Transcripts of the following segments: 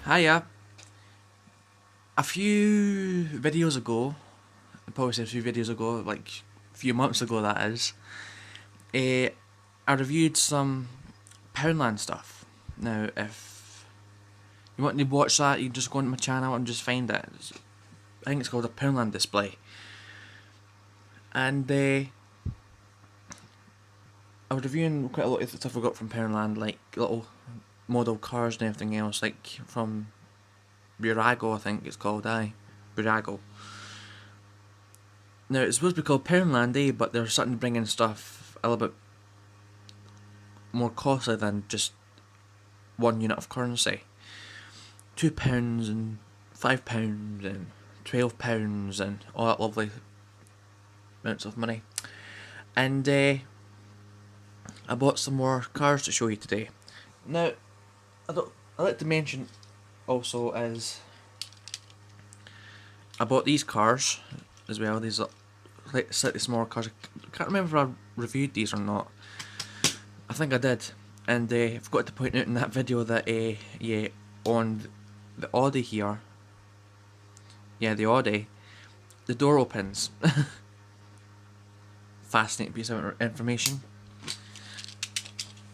Hiya. A few videos ago, probably say a few videos ago, like a few months ago that is, I reviewed some Poundland stuff. Now, if you want to watch that, you just go into my channel and just find it. I think it's called a Poundland display. And I was reviewing quite a lot of the stuff I got from Poundland, like little model cars and everything else, like from Burago, I think it's called, Burago. Now, it's supposed to be called Poundland, but they're starting to bring in stuff a little bit more costly than just one unit of currency. £2 and £5 and £12 and all that lovely amounts of money. And I bought some more cars to show you today. Now, I'd like to mention also is I bought these cars as well. These are slightly smaller cars. I can't remember if I reviewed these or not. I think I did. And I forgot to point out in that video that on the Audi here, the Audi, the door opens. Fascinating piece of information.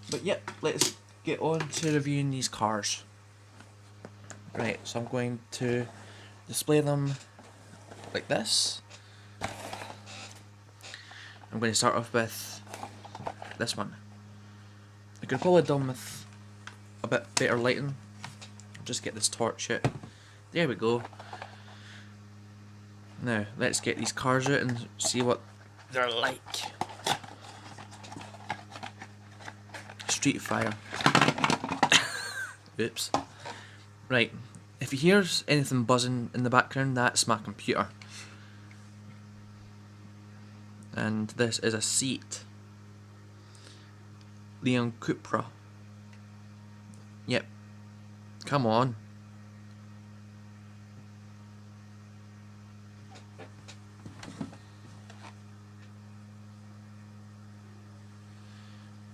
But yep, let's get on to reviewing these cars. Right, so I'm going to display them like this. I'm going to start off with this one. I could have probably done with a bit better lighting. Just get this torch out. There we go. Now, let's get these cars out and see what they're like. Street fire. Oops. Right, if you hear anything buzzing in the background, that's my computer. And this is a seat. Leon Cupra. Yep. Come on.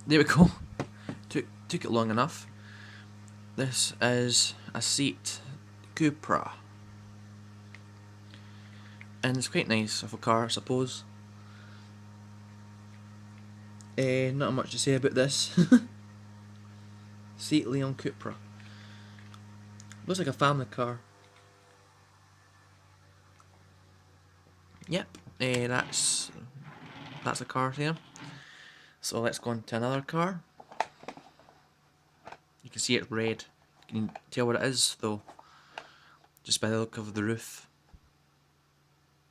There we go. Took it long enough. This is a seat Cupra. And it's quite nice of a car, I suppose. Not much to say about this. Seat Leon Cupra. Looks like a family car. Yep, that's a car there. So let's go on to another car. You can see it's red. You can tell what it is though, just by the look of the roof.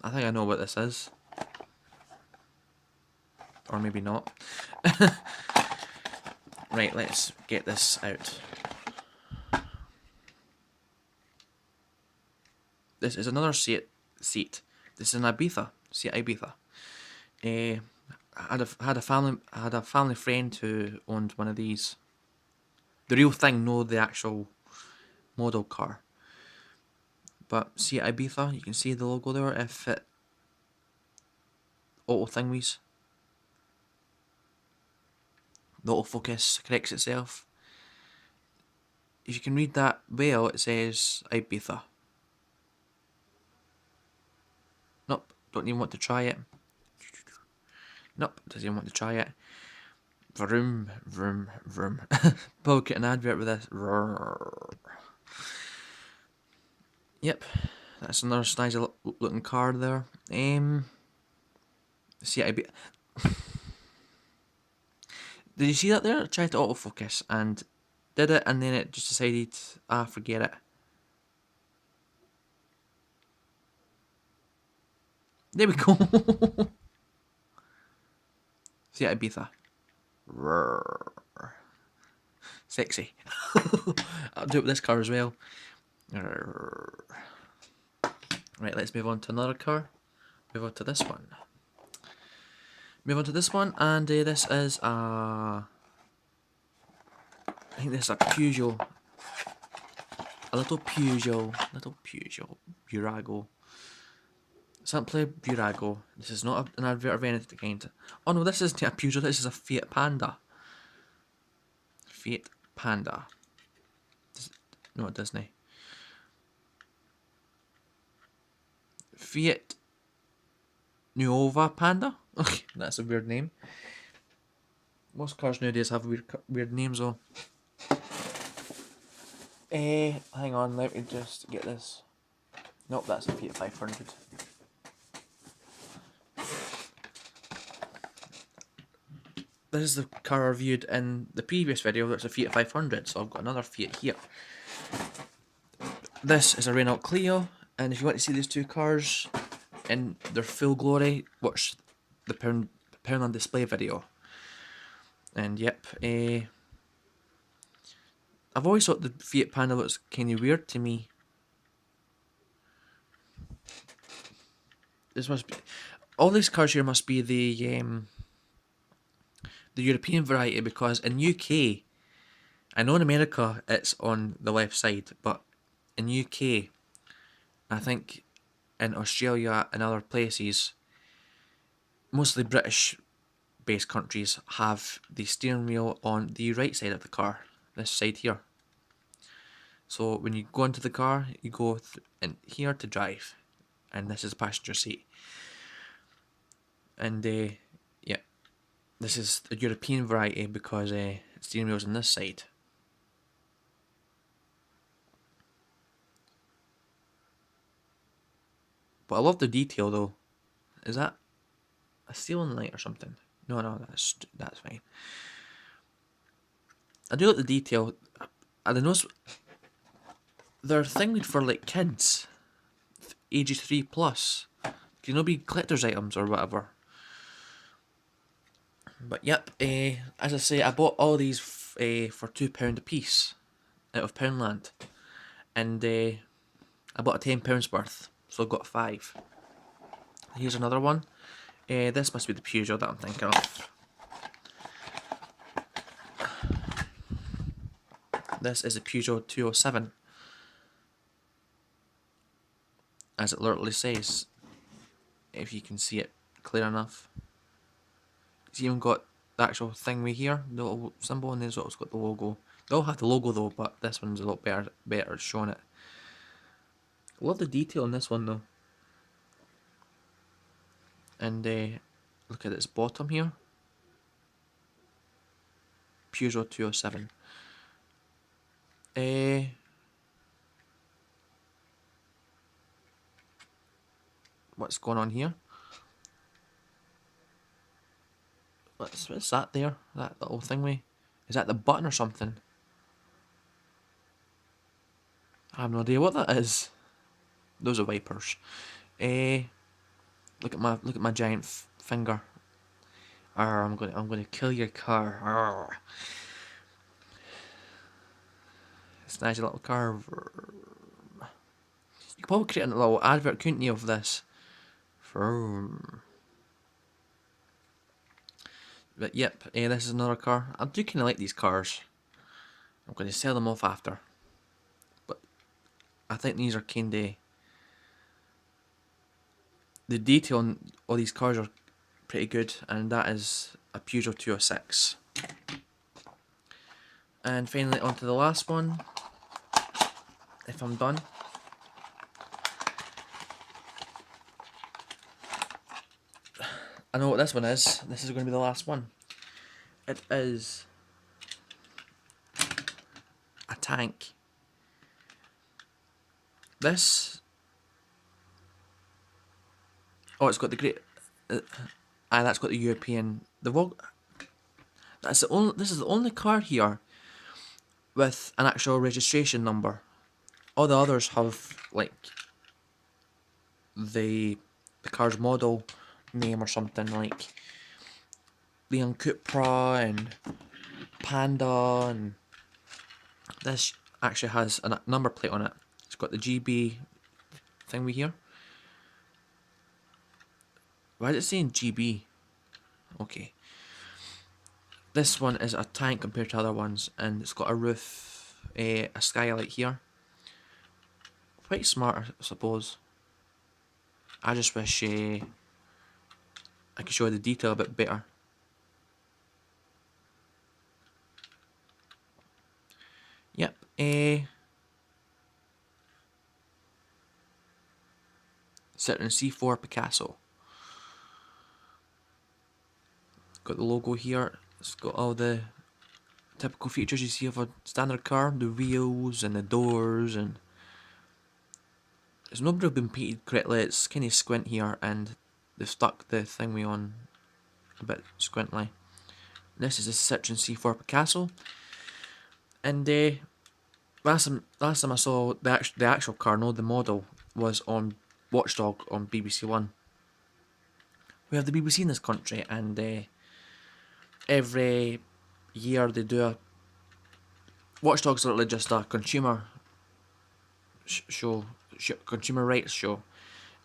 I think I know what this is. Or maybe not. Right, let's get this out. This is another seat. This is an Ibiza. Seat Ibiza. I had a family friend who owned one of these. The real thing, no the actual model car. But Seat Ibiza, you can see the logo there if it auto thingies. The autofocus corrects itself. If you can read that well, it says Ibiza. Nope, don't even want to try it. Nope, doesn't even want to try it. Vroom, vroom, vroom. Probably get an advert with this. Yep, that's another nice looking car there. See, did you see that there? I tried to autofocus and did it, and then it just decided, forget it. There we go. See, Ibiza. Sexy. I'll do it with this car as well. Right, let's move on to another car. Move on to this one. And this is I think this is a Peugeot. A little Peugeot. Burago. Simply Burago. This is not an advert of anything kind. Oh no, this isn't a Peugeot, this is a Fiat Panda. Fiat Panda. No, Disney. Fiat Nuova Panda. Okay, that's a weird name. Most cars nowadays have weird names though. Hang on, let me just get this. Nope, that's a Fiat 500. This is the car I reviewed in the previous video. That's a Fiat 500, so I've got another Fiat here. This is a Renault Clio, and if you want to see these two cars in their full glory, watch the Poundland display video. And yep, I've always thought the Fiat Panda looks kind of weird to me. This must be, all these cars here must be the European variety, because in UK, I know in America it's on the left side, but in UK, I think in Australia and other places, mostly British based countries, have the steering wheel on the right side of the car, this side here. So when you go into the car, you go in here to drive, and this is the passenger seat. And yeah, this is the European variety because steering wheel's on this side. But I love the detail though. Is that a ceiling light or something? No, that's fine. I do like the detail. I notice they're thinking for like kids, ages 3+. Can you know, be collector's items or whatever. But yep, as I say, I bought all these for £2 a piece out of Poundland, and I bought a £10 worth, so I got 5. Here's another one. This must be the Peugeot that I'm thinking of. This is a Peugeot 207, as it literally says, if you can see it clear enough. It's even got the actual thing right here, the little symbol, and there's also got the logo. They all have the logo though, but this one's a lot better at showing it. I love the detail in this one though. And look at its bottom here. Peugeot 207. What's going on here? What's that there? That little thingy? Is that the button or something? I have no idea what that is. Those are wipers. Look at my giant finger. Arr, I'm gonna kill your car. Arr. It's a nice little car. You could probably create a little advert, couldn't you, of this? But yep, this is another car. I do kind of like these cars. I'm going to sell them off after. But I think these are kind of... The detail on all these cars are pretty good, and that is a Peugeot 206. And finally on to the last one, if I'm done. I know what this one is. This is going to be the last one. It is a tank. This... Oh, it's got the great... that's got the European... That's the only... This is the only car here with an actual registration number. All the others have, like, the car's model name or something, like Leon Cupra and Panda, and this actually has a number plate on it. It's got the GB thing we hear. Why is it saying GB? Okay. This one is a tank compared to other ones, and it's got a roof, a skylight here. Quite smart, I suppose. I just wish I could show the detail a bit better. Yep. Citroen C4 Picasso. Got the logo here. It's got all the typical features you see of a standard car, the wheels and the doors, and it's not really been painted correctly. It's kind of squint here, and they've stuck the thingy on a bit squintly. This is a Citroen C4 Picasso, and last time I saw the actual car, no, the model, was on Watchdog on BBC One. We have the BBC in this country, and every year they do a Watchdog's literally just a consumer consumer rights show,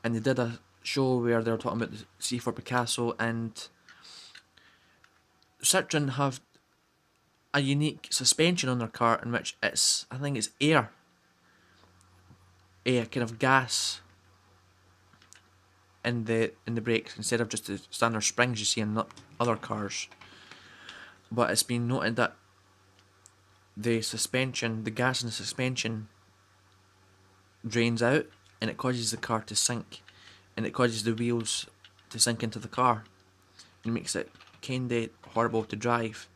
and they did a show where they were talking about the C4 Picasso, and Citroen have a unique suspension on their car in which I think it's air, a kind of gas in the brakes instead of just the standard springs you see in other cars. But it's been noted that the gas in the suspension drains out, and it causes the car to sink, and it causes the wheels to sink into the car, and makes it kinda horrible to drive.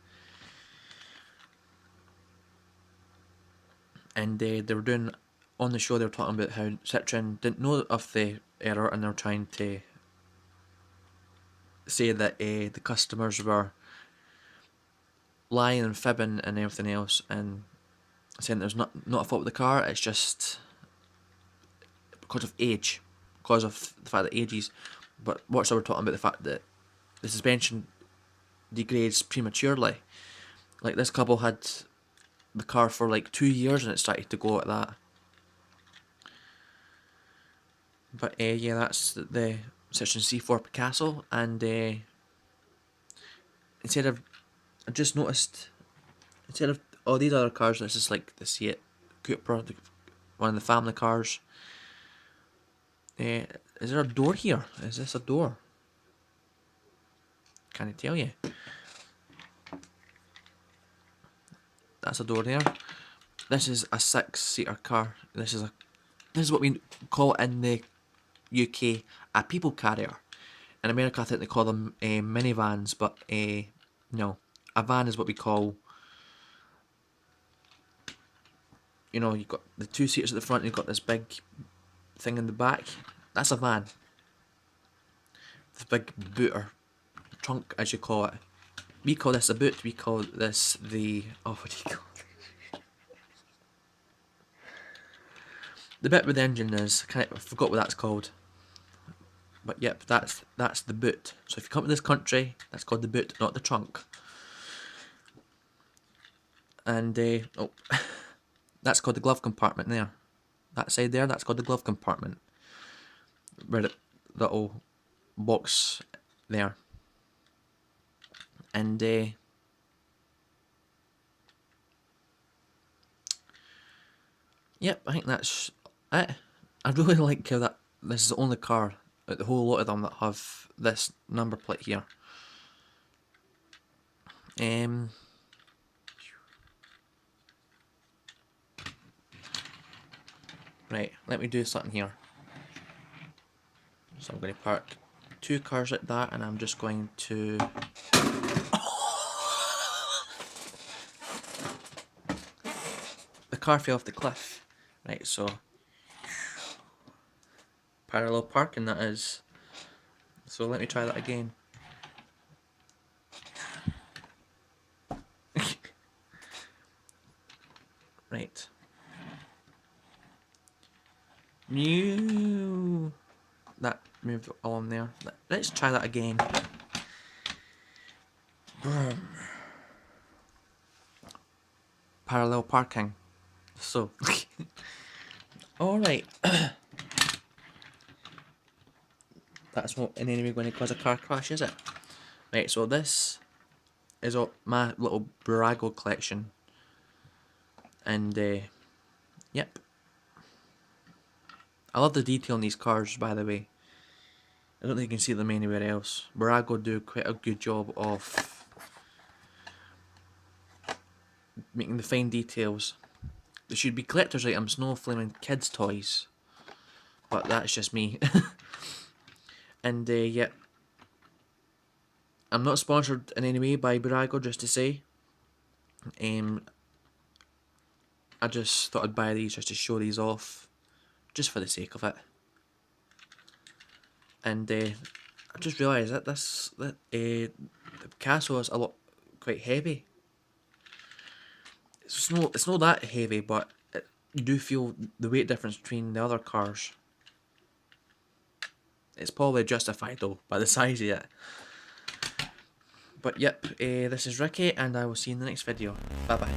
And they were doing on the show, they were talking about how Citroen didn't know of the error, and they were trying to say that the customers were lying and fibbing and everything else, and saying there's not a fault with the car, it's just because of age, because of the fact that it ages. But what's we're talking about the fact that the suspension degrades prematurely. Like, this couple had the car for like 2 years and it started to go like that. But yeah, that's the Citroen C4 Picasso, and I just noticed, instead of all these other cars, this is like the Seat Cupra, one of the family cars. Is there a door here? Is this a door? Can't tell you. That's a door there. This is a 6-seater car. This is what we call in the UK a people carrier. In America, I think they call them minivans, but no, a van is what we call. You know, you've got the 2 seaters at the front, and you've got this big thing in the back. That's a van. This big boot or trunk, as you call it. We call this a boot. We call this the what do you call it? The bit with the engine is I forgot what that's called. But yep, that's the boot. So if you come to this country, that's called the boot, not the trunk. And that's called the glove compartment there. That side there, that's called the glove compartment, where the little box there. And yep, I think that's it. I really like how this is the only car out the whole lot of them that have this number plate here. Right, let me do something here. So I'm going to park 2 cars like that, and I'm just going to... The car fell off the cliff. Right, so... Parallel parking, that is. So let me try that again. Right. New. That moved on there. Let's try that again. Parallel parking. So. Alright. That's not in any way going to cause a car crash, is it? Right, so this is my little Burago collection. And, yep. I love the detail in these cars, by the way. I don't think you can see them anywhere else. Burago do quite a good job of making the fine details. They should be collector's items, no flaming kids' toys. but that's just me. And yeah, I'm not sponsored in any way by Burago, just to say. I just thought I'd buy these just to show these off, just for the sake of it. And I just realised that the Picasso is quite heavy. It's not that heavy, but you do feel the weight difference between the other cars. It's probably justified though by the size of it. But yep, this is Ricky, and I will see you in the next video. Bye bye.